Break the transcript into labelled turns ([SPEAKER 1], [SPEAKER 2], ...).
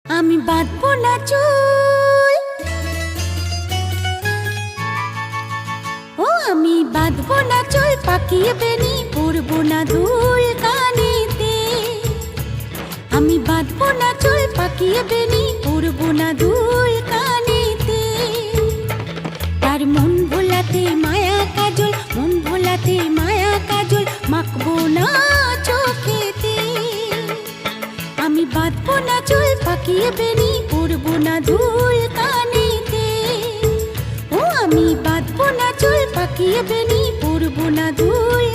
[SPEAKER 1] আমি বাঁধবো না চুল, ও আমি বাঁধবো না চুল, পাকিয়ে বেনি পরবো না দুল কানেতে। আমি বাঁধবো না চুল, পাকিয়ে বেনি পরবো না দুল কানেতে। তার মন ভোলাতে মায়া কাজল, মন ভোলাতে মায়া কাজল মাখবো না চোখেতে। আমি বাঁধবো না চুল, পাকিয়ে বেনি পরবো না দুল কানেতে। ও আমি বাঁধবো না চুল, পাকিয়ে বেনি পরবো না দুল